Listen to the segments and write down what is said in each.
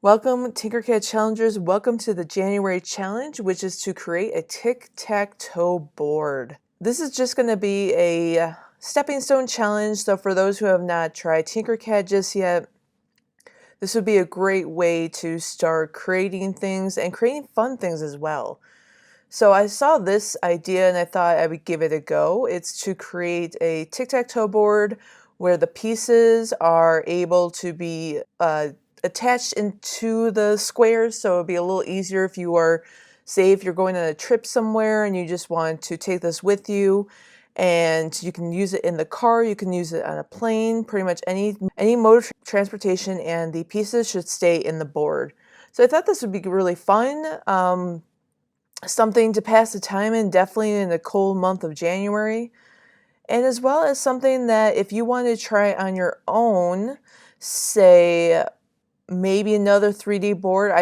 Welcome, TinkerCAD challengers. Welcome to the January challenge, which is to create a tic-tac-toe board. This is just going to be a stepping stone challenge. So for those who have not tried TinkerCAD just yet, this would be a great way to start creating things and creating fun things as well. So I saw this idea and I thought I would give it a go. It's to create a tic-tac-toe board where the pieces are able to be attached into the squares, so it'll be a little easier if you are, say, if you're going on a trip somewhere and you just want to take this with you, and you can use it in the car, you can use it on a plane, pretty much any mode of transportation, and the pieces should stay in the board. So I thought this would be really fun, something to pass the time in, definitely in the cold month of January, and as well as something that if you want to try on your own, say maybe another 3D board.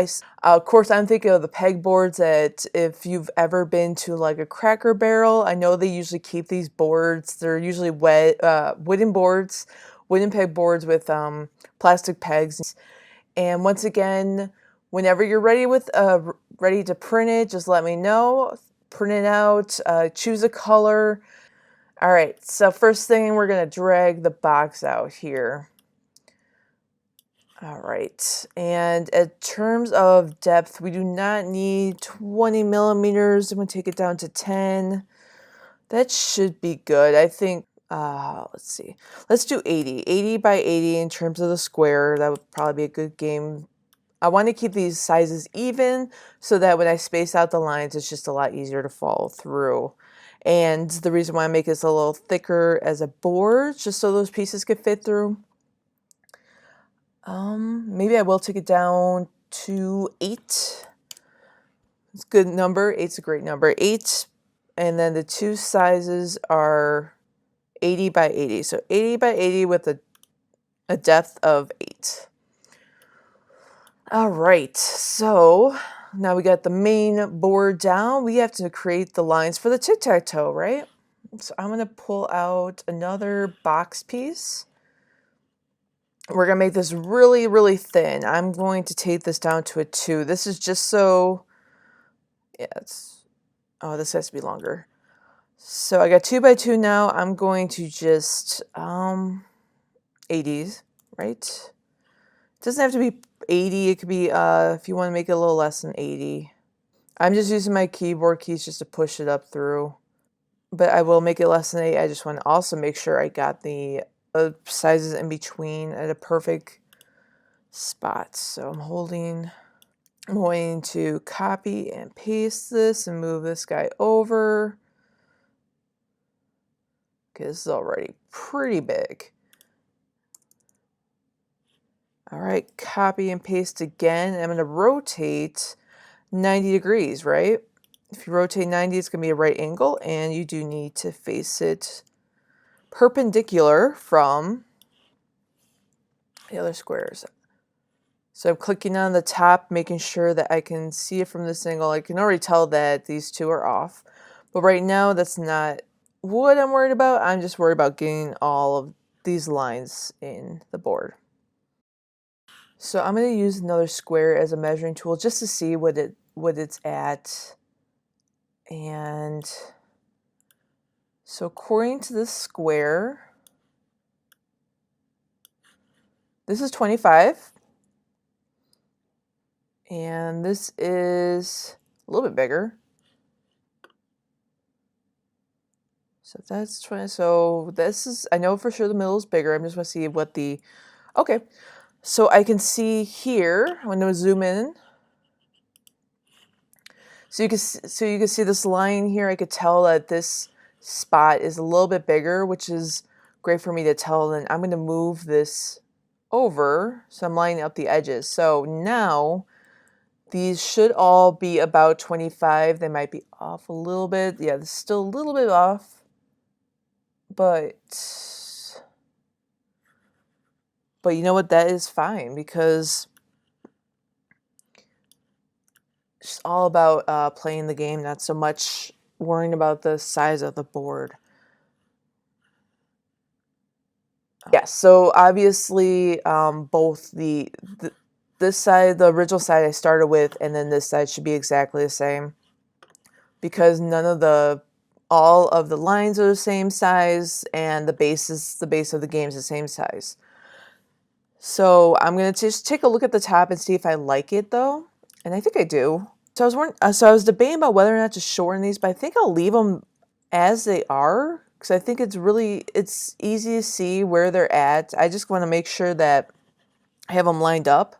Of course, I'm thinking of the peg boards that if you've ever been to like a Cracker Barrel, I know they usually keep these boards. They're usually wooden boards, wooden peg boards with plastic pegs. And once again, whenever you're ready ready to print it, just let me know. Print it out, choose a color. All right, so first thing, we're gonna drag the box out here. All right, and in terms of depth, we do not need 20 millimeters. I'm gonna take it down to 10. That should be good. I think, let's see. Let's do 80. 80 by 80 in terms of the square. That would probably be a good game. I want to keep these sizes even so that when I space out the lines, it's just a lot easier to follow through. And the reason why I make this a little thicker as a board, just so those pieces could fit through. Maybe I will take it down to 8. It's a good number. 8's a great number. 8, and then the two sizes are 80 by 80. So 80 by 80 with a depth of 8. All right, so now we got the main board down. We have to create the lines for the tic-tac-toe, right? So I'm going to pull out another box piece. We're going to make this really, really thin. I'm going to take this down to a 2. This is just so, yeah, oh, this has to be longer. So I got 2 by 2 now. I'm going to just, 80s, right? It doesn't have to be 80. It could be, if you want to make it a little less than 80. I'm just using my keyboard keys just to push it up through. But I will make it less than 80. I just want to also make sure I got the sizes in between at a perfect spot. So I'm going to copy and paste this and move this guy over. Okay, this is already pretty big. All right, copy and paste again. I'm going to rotate 90 degrees, right? If you rotate 90, it's going to be a right angle, and you do need to face it perpendicular from the other squares. So I'm clicking on the top, making sure that I can see it from this angle. I can already tell that these two are off, but right now that's not what I'm worried about. I'm just worried about getting all of these lines in the board. So I'm going to use another square as a measuring tool just to see what it's at. And so according to this square, this is 25. And this is a little bit bigger. So that's 20. So this is, I know for sure the middle is bigger. I'm just going to see what the, okay. So I can see here, I'm going to zoom in. So you can see this line here. I could tell that this spot is a little bit bigger, which is great for me to tell. And I'm going to move this over. So I'm lining up the edges. So now these should all be about 25. They might be off a little bit. Yeah, this is still a little bit off. But you know what? That is fine because it's all about playing the game, not so much worrying about the size of the board. Yes, so obviously both the this side, the original side I started with, and then this side should be exactly the same, because all of the lines are the same size, and the base of the game is the same size. So I'm gonna just take a look at the top and see if I like it though, and I think I do. So I was debating about whether or not to shorten these, but I think I'll leave them as they are, because I think it's easy to see where they're at. I just want to make sure that I have them lined up.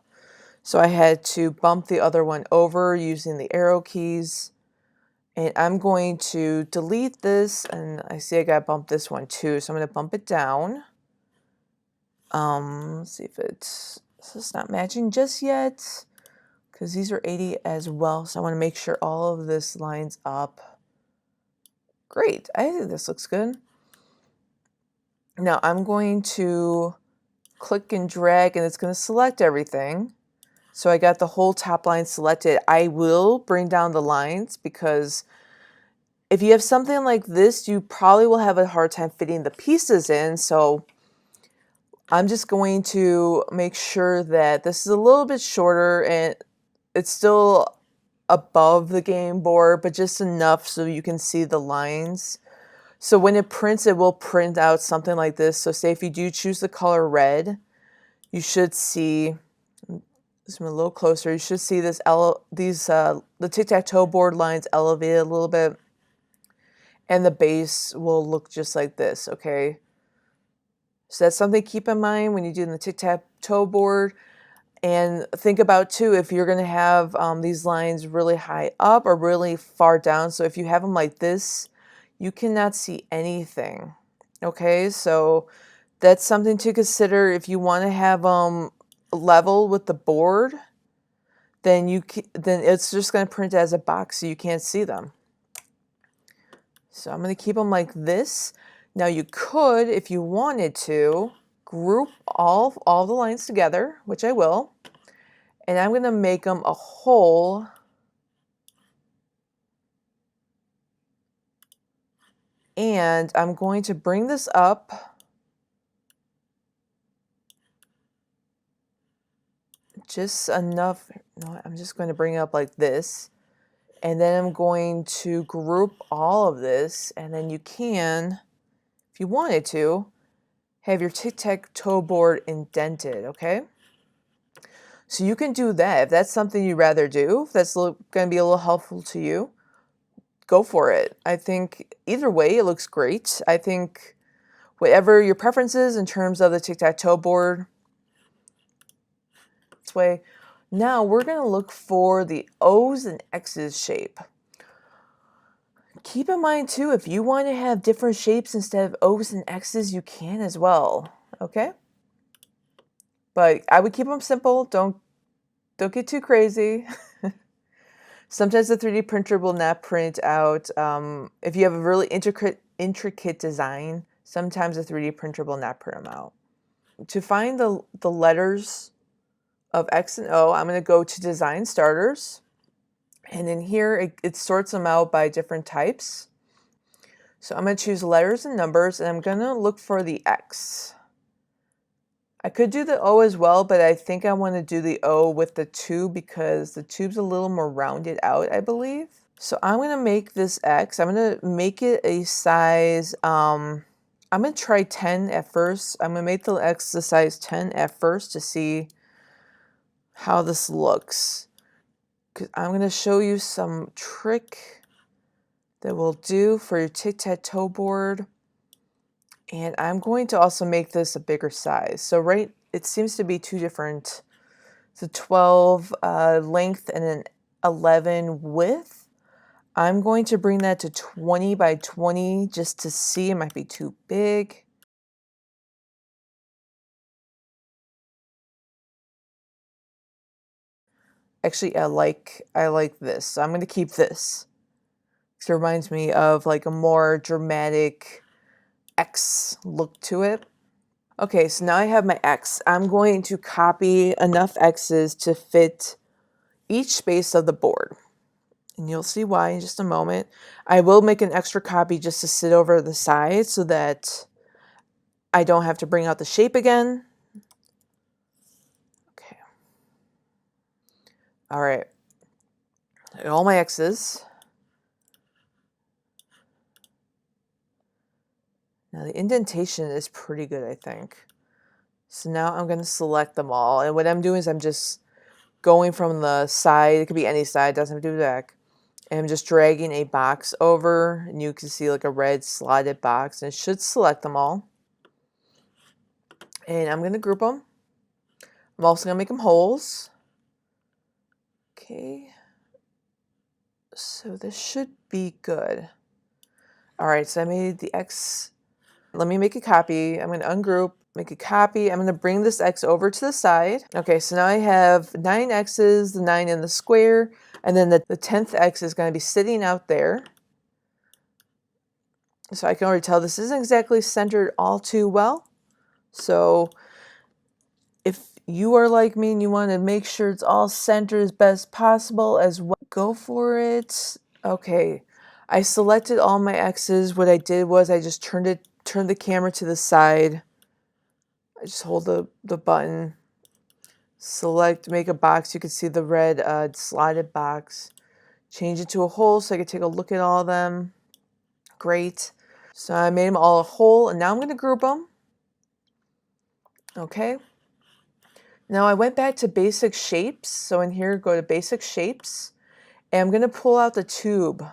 So I had to bump the other one over using the arrow keys. And I'm going to delete this, and I see I got to bump this one too. So I'm going to bump it down. Let's see if it's not matching just yet, because these are 80 as well. So I want to make sure all of this lines up. Great, I think this looks good. Now I'm going to click and drag, and it's going to select everything. So I got the whole top line selected. I will bring down the lines, because if you have something like this, you probably will have a hard time fitting the pieces in. So I'm just going to make sure that this is a little bit shorter, and it's still above the game board, but just enough so you can see the lines. So when it prints, it will print out something like this. So say if you do choose the color red, you should see, zoom a little closer, you should see the tic-tac-toe board lines elevated a little bit, and the base will look just like this, okay? So that's something to keep in mind when you do the tic-tac-toe board. And think about too, if you're going to have these lines really high up or really far down. So if you have them like this, you cannot see anything. Okay, so that's something to consider. If you want to have them level with the board, then it's just going to print as a box, so you can't see them. So I'm going to keep them like this. Now you could, if you wanted to, group all the lines together, which I will. And I'm going to make them a whole. And I'm going to bring this up just enough. No, I'm just going to bring it up like this. And then I'm going to group all of this. And then you can, if you wanted to, have your tic-tac-toe board indented, okay? So you can do that. If that's something you'd rather do, if that's going to be a little helpful to you, go for it. I think either way, it looks great. I think whatever your preference is in terms of the tic-tac-toe board, this way. Now we're going to look for the O's and X's shape. Keep in mind too, if you want to have different shapes instead of O's and X's, you can as well, okay? But I would keep them simple. Don't get too crazy. Sometimes the 3D printer will not print out. If you have a really intricate design, sometimes the 3D printer will not print them out. To find the letters of X and O, I'm going to go to Design Starters. And in here, it sorts them out by different types. So I'm going to choose letters and numbers, and I'm going to look for the X. I could do the O as well, but I think I want to do the O with the tube, because the tube's a little more rounded out, I believe. So I'm going to make this X. I'm going to make it a size, I'm going to try 10 at first. I'm going to make the X the size 10 at first to see how this looks. Because I'm going to show you some trick that will do for your tic-tac-toe board. And I'm going to also make this a bigger size. So it seems to be two different. It's a 12 length and an 11 width. I'm going to bring that to 20 by 20 just to see. It might be too big. Actually, I like this. So I'm going to keep this. It reminds me of like a more dramatic X look to it. Okay, so now I have my X. I'm going to copy enough X's to fit each space of the board. And you'll see why in just a moment. I will make an extra copy just to sit over the side so that I don't have to bring out the shape again. Okay. All right, all my X's. Now the indentation is pretty good, I think. So now I'm going to select them all. And what I'm doing is I'm just going from the side. It could be any side, doesn't have to be the back. And I'm just dragging a box over. And you can see like a red slotted box. And it should select them all. And I'm going to group them. I'm also going to make them holes. Okay. So this should be good. All right, so I made the X. Let me make a copy. I'm going to ungroup, make a copy. I'm going to bring this X over to the side. Okay, so now I have 9 X's, the 9 in the square, and then the 10th X is going to be sitting out there. So I can already tell this isn't exactly centered all too well. So if you are like me and you want to make sure it's all centered as best possible as well, go for it. Okay, I selected all my X's. What I did was I just turned the camera to the side. I just hold the button, select, make a box. You can see the red slotted box. Change it to a hole so I can take a look at all of them. Great. So I made them all a hole, and now I'm going to group them. Okay. Now I went back to basic shapes. So in here, go to basic shapes, and I'm going to pull out the tube.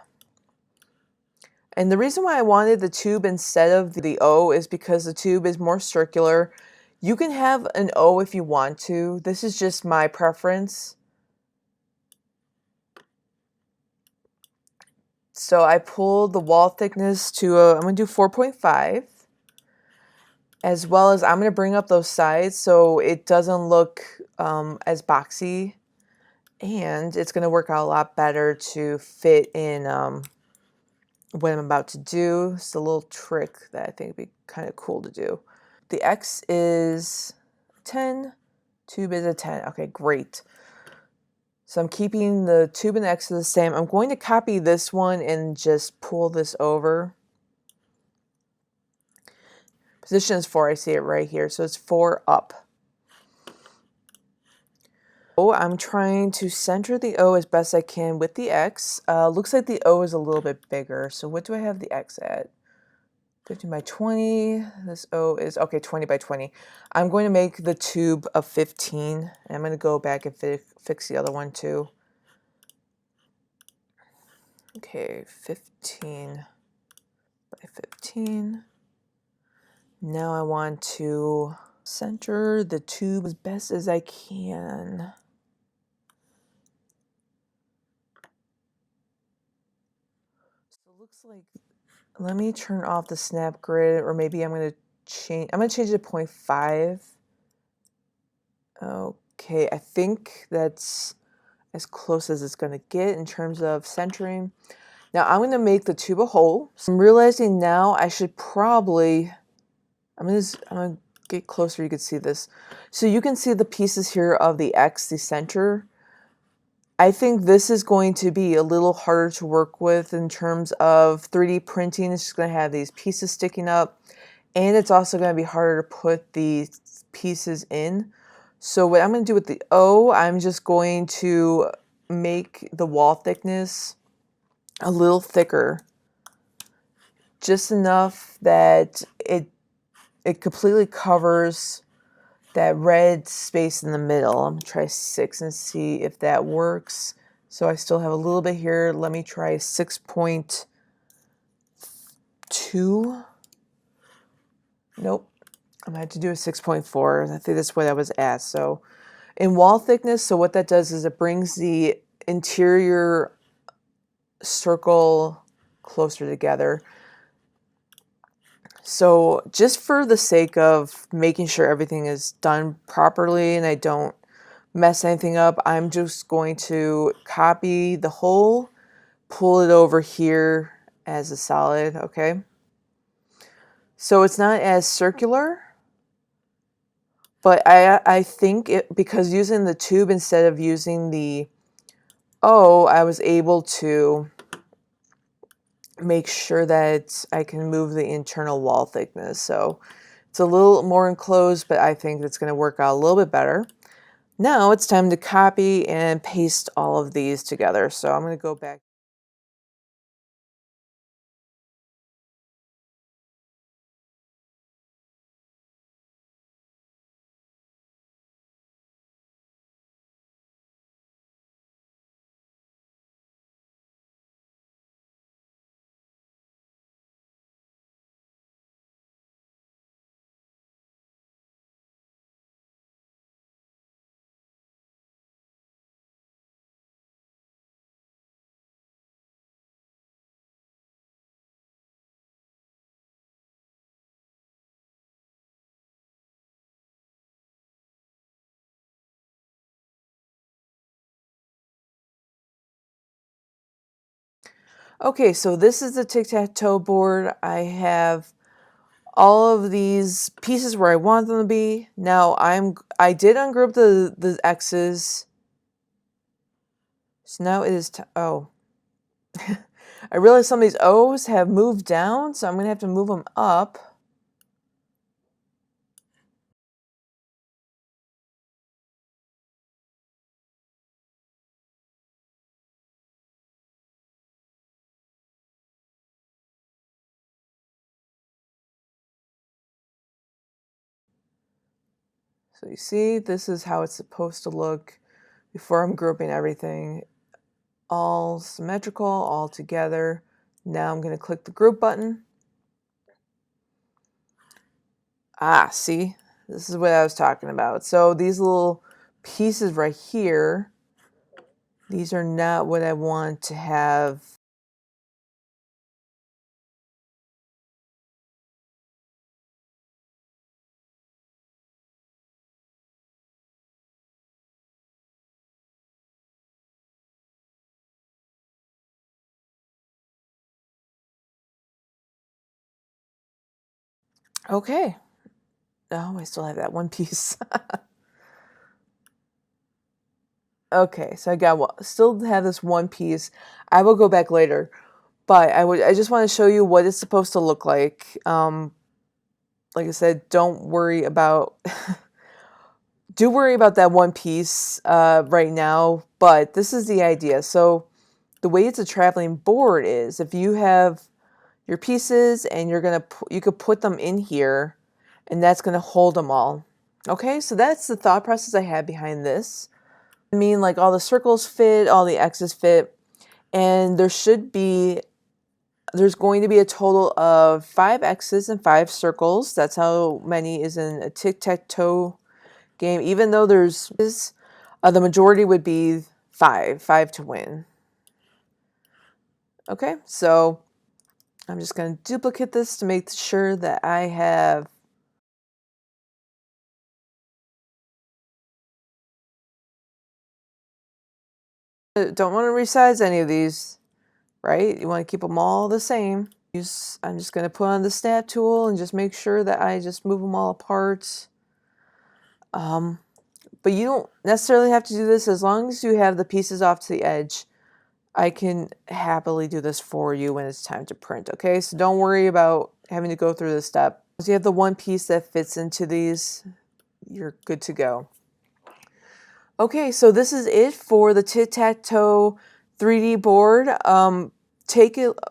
And the reason why I wanted the tube instead of the O is because the tube is more circular. You can have an O if you want to. This is just my preference. So I pulled the wall thickness to, I'm going to do 4.5. As well as I'm going to bring up those sides so it doesn't look as boxy. And it's going to work out a lot better to fit in what I'm about to do. It's a little trick that I think would be kind of cool to do. The X is 10, tube is a 10. Okay, great. So I'm keeping the tube and the X the same. I'm going to copy this one and just pull this over. Position is 4, I see it right here. So it's 4 up. Oh, I'm trying to center the O as best I can with the X. Looks like the O is a little bit bigger. So what do I have the X at? 15 by 20. This O is, okay, 20 by 20. I'm going to make the tube of 15. And I'm going to go back and fix the other one too. Okay, 15 by 15. Now I want to center the tube as best as I can. So it looks like, let me turn off the snap grid, or maybe I'm going to change it to 0.5. Okay, I think that's as close as it's going to get in terms of centering. Now I'm going to make the tube a hole. So I'm realizing now I should probably, I'm going to get closer, you can see this. So you can see the pieces here of the X, the center. I think this is going to be a little harder to work with in terms of 3D printing. It's just going to have these pieces sticking up, and it's also going to be harder to put these pieces in. So what I'm going to do with the O, I'm just going to make the wall thickness a little thicker, just enough that it completely covers that red space in the middle. I'm going to try 6 and see if that works. So I still have a little bit here. Let me try 6.2. Nope. I'm going to have to do a 6.4. I think that's what I was asked. So in wall thickness, so what that does is it brings the interior circle closer together. So just for the sake of making sure everything is done properly and I don't mess anything up, I'm just going to copy the hole, pull it over here as a solid, okay? So it's not as circular, but I think because using the tube instead of using the O, I was able to make sure that I can move the internal wall thickness. So it's a little more enclosed, but I think it's going to work out a little bit better. Now it's time to copy and paste all of these together. So I'm going to go back. Okay, so this is the tic-tac-toe board. I have all of these pieces where I want them to be. Now I did ungroup the X's. So now it is oh. I realize some of these O's have moved down, so I'm going to have to move them up. So you see, this is how it's supposed to look before I'm grouping everything. All symmetrical, all together. Now I'm going to click the group button. Ah, see? This is what I was talking about. So these little pieces right here, these are not what I want to have. Okay. Oh, I still have that one piece. Okay, so still have this one piece. I will go back later, but I just want to show you what it's supposed to look like. Like I said, don't worry about do worry about that one piece right now, but this is the idea. So the way it's a traveling board is if you have your pieces and you could put them in here, and that's gonna hold them all. Okay, so that's the thought process I had behind this. I mean, like all the circles fit, all the X's fit, and there's going to be a total of 5 X's and 5 circles. That's how many is in a tic-tac-toe game. Even though the majority would be 5 to win. Okay, so I'm just going to duplicate this to make sure that I have. Don't want to resize any of these, right? You want to keep them all the same. I'm just going to put on the snap tool and just make sure that I just move them all apart. But you don't necessarily have to do this as long as you have the pieces off to the edge. I can happily do this for you when it's time to print, okay? So don't worry about having to go through this step. Once you have the one piece that fits into these, you're good to go. Okay, so this is it for the Tic-Tac-Toe 3D board.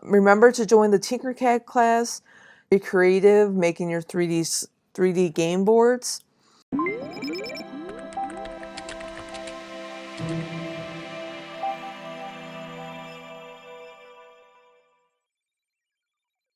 Remember to join the TinkerCAD class. Be creative, making your 3D game boards.